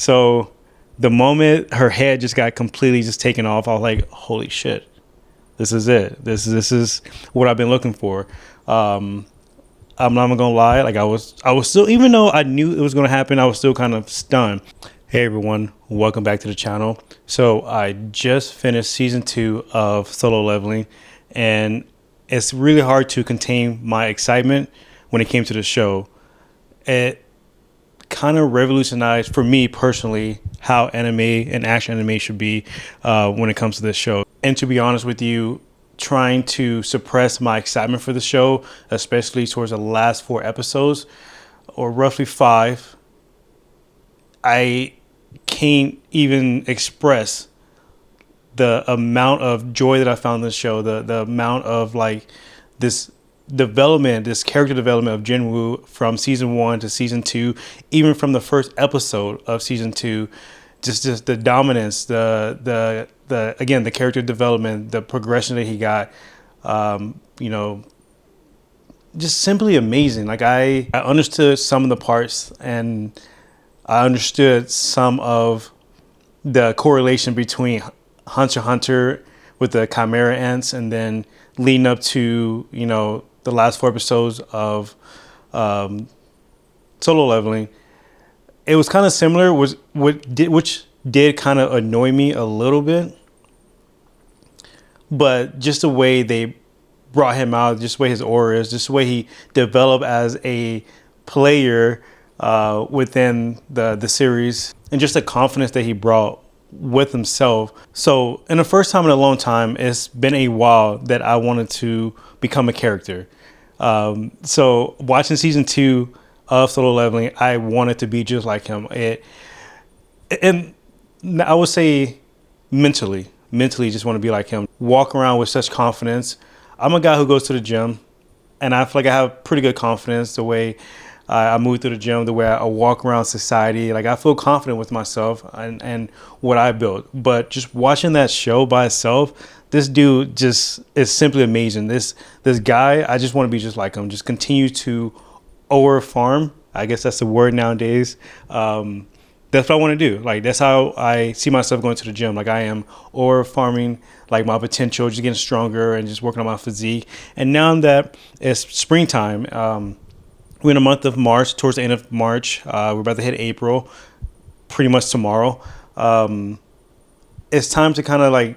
So the moment her head just got completely just taken off, I was like, holy shit, this is it. This is what I've been looking for. I'm not gonna lie, like I was still, even though I knew it was gonna happen, I was still kind of stunned. Hey everyone, welcome back to the channel. So I just finished season 2 of Solo Leveling, and it's really hard to contain my excitement when it came to the show. It kind of revolutionized, for me personally, how anime and action anime should be when it comes to this show. And to be honest with you, trying to suppress my excitement for the show, especially towards the last 4 episodes, or roughly 5, I can't even express the amount of joy that I found in this show, the amount of like this development, this character development of Jinwoo from season 1 to season 2, even from the first episode of season 2, just the dominance, the again, the character development, the progression that he got, just simply amazing. Like I understood some of the parts, and I understood some of the correlation between Hunter x Hunter with the Chimera ants, and then leading up to, the last 4 episodes of Solo Leveling. It was kind of similar, which did kind of annoy me a little bit. But just the way they brought him out, just the way his aura is, just the way he developed as a player within the series, and just the confidence that he brought with himself. So in the first time in a long time, it's been a while that I wanted to become a character. So watching season 2 of Solo Leveling, I wanted to be just like him. And I would say mentally just want to be like him. Walk around with such confidence. I'm a guy who goes to the gym, and I feel like I have pretty good confidence the way I move through the gym, the way I walk around society. Like I feel confident with myself and what I built. But just watching that show by itself, this dude just is simply amazing. This guy, I just want to be just like him. Just continue to over farm. I guess that's the word nowadays. That's what I want to do. Like that's how I see myself going to the gym. Like I am over farming, like my potential, just getting stronger and just working on my physique. And now that it's springtime, we're in the month of March, towards the end of March. We're about to hit April, pretty much tomorrow. It's time to kind of like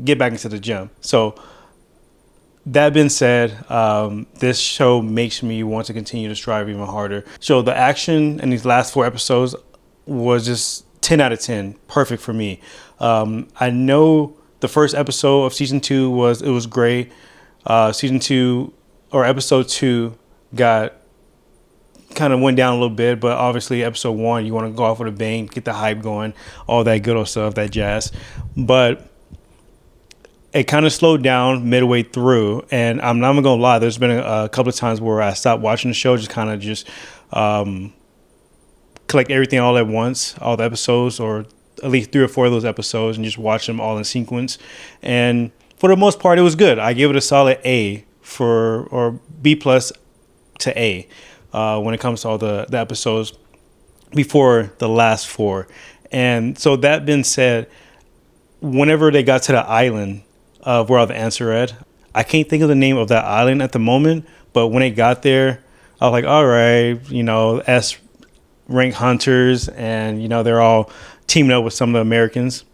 get back into the gym. So that being said, this show makes me want to continue to strive even harder. So the action in these last 4 episodes was just 10 out of 10, perfect for me. I know the first episode of season 2 was great. Season 2 or episode 2 kind of went down a little bit, but obviously episode 1, you want to go off with a bang, get the hype going, all that good old stuff, that jazz. But it kind of slowed down midway through, and I'm not gonna lie, there's been a couple of times where I stopped watching the show, just kind of just collect everything all at once, all the episodes, or at least 3 or 4 of those episodes, and just watch them all in sequence. And for the most part, it was good. I give it a solid A or B plus to A when it comes to all the episodes before the last 4. And so that being said, whenever they got to the island of where all the ants are at, I can't think of the name of that island at the moment, but when they got there, I was like, all right, S rank hunters, and they're all teaming up with some of the Americans.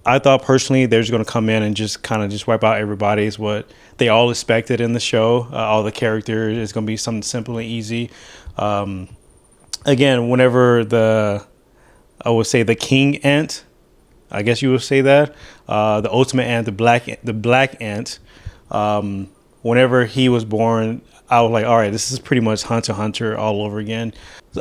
I thought personally they're just going to come in and just kind of just wipe out everybody, is what they all expected in the show. All the characters, it's going to be something simple and easy. Again, whenever I would say the king ant, I guess you would say that, the ultimate ant, the black ant, whenever he was born, I was like, all right, this is pretty much Hunter x Hunter all over again.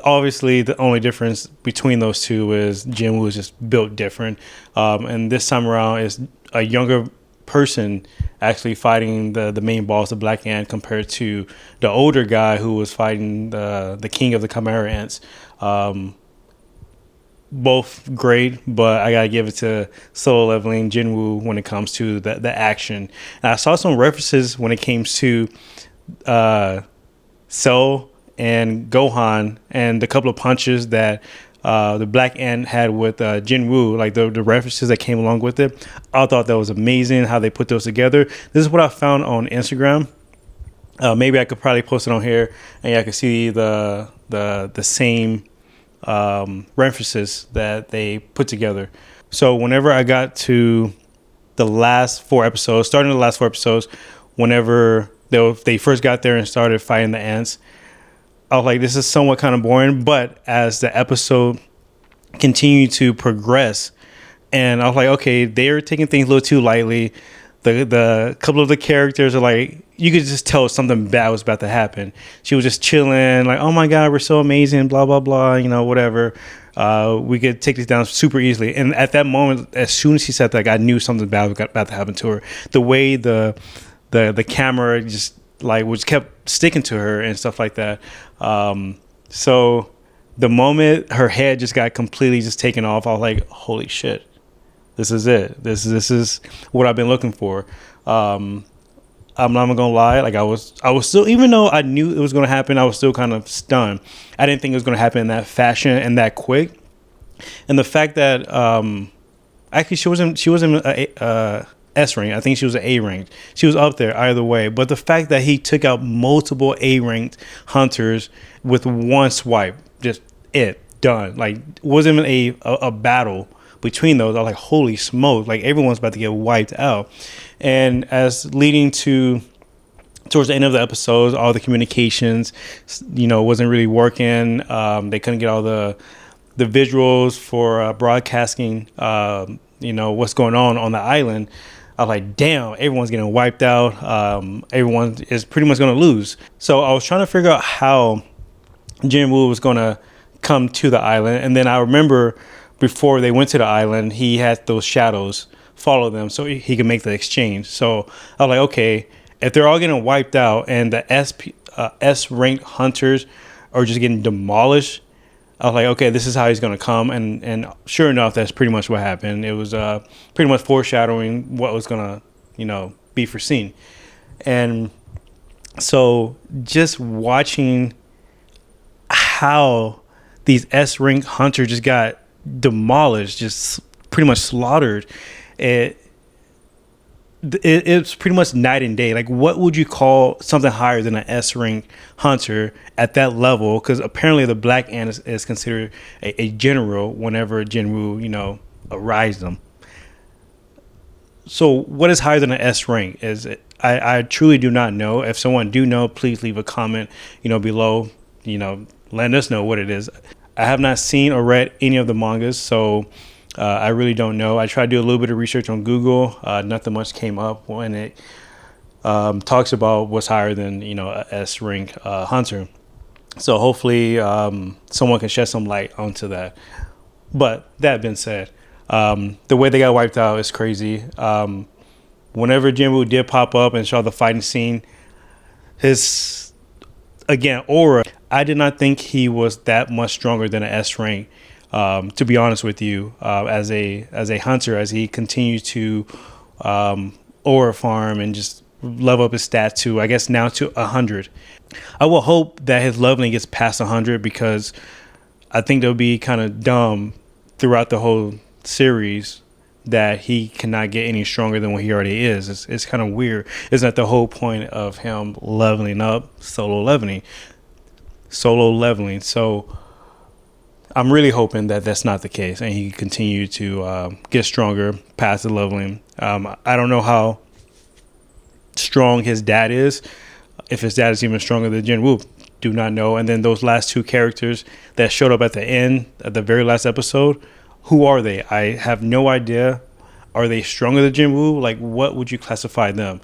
Obviously, the only difference between those two is Jinwoo is just built different. And this time around, is a younger person actually fighting the main boss, the Black Ant, compared to the older guy who was fighting the king of the Chimera Ants. Both great, but I gotta give it to Solo Leveling, Jinwoo, when it comes to the action. And I saw some references when it came to Cell and Gohan, and the couple of punches that the Black Ant had with Jinwoo, like the references that came along with it. I thought that was amazing how they put those together. This is what I found on Instagram. Maybe I could probably post it on here, and I could see the same references that they put together. So whenever I got to the last 4 episodes, starting the last 4 episodes, whenever they first got there and started fighting the ants, I was like, this is somewhat kind of boring. But as the episode continued to progress, and I was like, okay, they're taking things a little too lightly. The couple of the characters are like, you could just tell something bad was about to happen. She was just chilling, like, oh my God, we're so amazing, blah, blah, blah, whatever. We could take this down super easily. And at that moment, as soon as she said that, I knew something bad was about to happen to her. The way the camera just was kept sticking to her and stuff like that. So the moment her head just got completely just taken off, I was like, holy shit, this is it. This is what I've been looking for. I'm not gonna lie, like I was still, even though I knew it was gonna happen, I was still kind of stunned. I didn't think it was gonna happen in that fashion and that quick. And the fact that actually she wasn't a S rank. I think she was an A ranked. She was up there either way. But the fact that he took out multiple A ranked hunters with one swipe, just done. Like, wasn't even a battle between those. I was like, holy smoke! Like, everyone's about to get wiped out. And as leading towards the end of the episodes, all the communications, wasn't really working. They couldn't get all the visuals for broadcasting. What's going on the island. I was like, damn, everyone's getting wiped out. Everyone is pretty much going to lose. So I was trying to figure out how Jinwoo was going to come to the island. And then I remember before they went to the island, he had those shadows follow them so he could make the exchange. So I was like, okay, if they're all getting wiped out and the S ranked hunters are just getting demolished, I was like, okay, this is how he's going to come. And sure enough, that's pretty much what happened. It was pretty much foreshadowing what was going to, be foreseen. And so just watching how these S-rank hunters just got demolished, just pretty much slaughtered, it's pretty much night and day. Like, what would you call something higher than an S rank hunter at that level? Because apparently the Black Ant is considered a general whenever Jinwoo, arrives them. So what is higher than an S rank? I truly do not know. If someone do know, please leave a comment, below, letting us know what it is. I have not seen or read any of the mangas, so I really don't know. I tried to do a little bit of research on Google. Nothing much came up when it talks about what's higher than, a S rank hunter. So hopefully someone can shed some light onto that. But that being said, the way they got wiped out is crazy. Whenever Jinwoo did pop up and saw the fighting scene, his, again, aura, I did not think he was that much stronger than an S rank. To be honest with you, as a hunter, as he continues to aura farm and just level up his stats to, I guess now to 100. I will hope that his leveling gets past 100, because I think it'll be kind of dumb throughout the whole series that he cannot get any stronger than what he already is. It's kind of weird. Isn't that the whole point of him leveling up? Solo leveling. So I'm really hoping that that's not the case and he can continue to get stronger past the leveling. I don't know how strong his dad is. If his dad is even stronger than Jinwoo, do not know. And then those last two characters that showed up at the end, at the very last episode, who are they? I have no idea. Are they stronger than Jinwoo? Like, what would you classify them?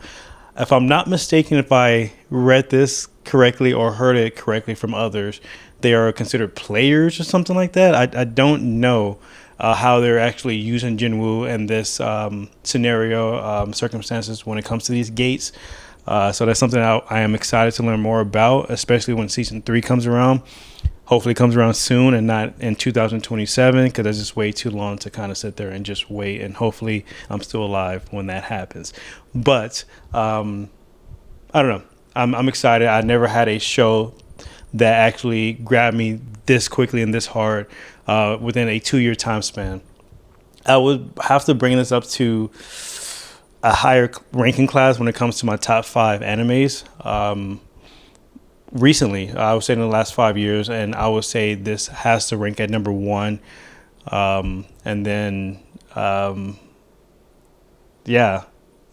If I'm not mistaken, if I read this correctly or heard it correctly from others, they are considered players or something like that. I don't know how they're actually using Jinwoo in this scenario, circumstances when it comes to these gates. So that's something I am excited to learn more about, especially when season 3 comes around. Hopefully it comes around soon and not in 2027, because that's just way too long to kind of sit there and just wait. And hopefully I'm still alive when that happens. But I don't know. I'm excited. I never had a show that actually grabbed me this quickly and this hard. within a 2-year time span. I would have to bring this up to a higher ranking class when it comes to my top 5 animes. Recently, I would say in the last 5 years, and I would say this has to rank at number 1. And then,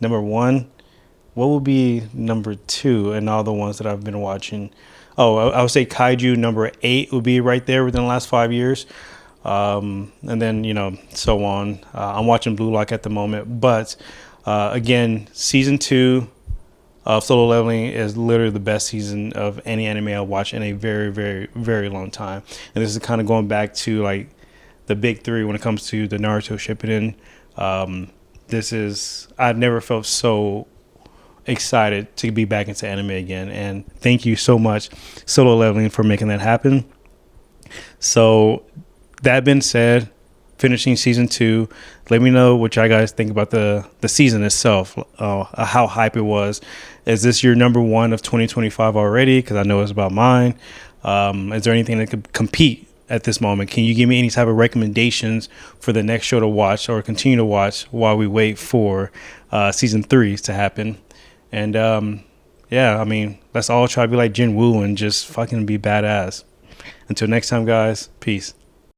number 1. What would be number 2 in all the ones that I've been watching? Oh, I would say Kaiju number 8 would be right there within the last 5 years. And then, so on. I'm watching Blue Lock at the moment. But again, season 2 of Solo Leveling is literally the best season of any anime I've watched in a very, very, very long time. And this is kind of going back to like the big 3 when it comes to the Naruto Shippuden. I've never felt so excited to be back into anime again, and thank you so much, Solo Leveling, for making that happen. So that being said, finishing season 2, let me know what y'all guys think about the season itself, how hype it was. Is this your number 1 of 2025 already? Because I know it's about mine. Is there anything that could compete at this moment? Can you give me any type of recommendations for the next show to watch or continue to watch while we wait for season 3 to happen? And let's all try to be like Jinwoo and just fucking be badass. Until next time, guys, peace.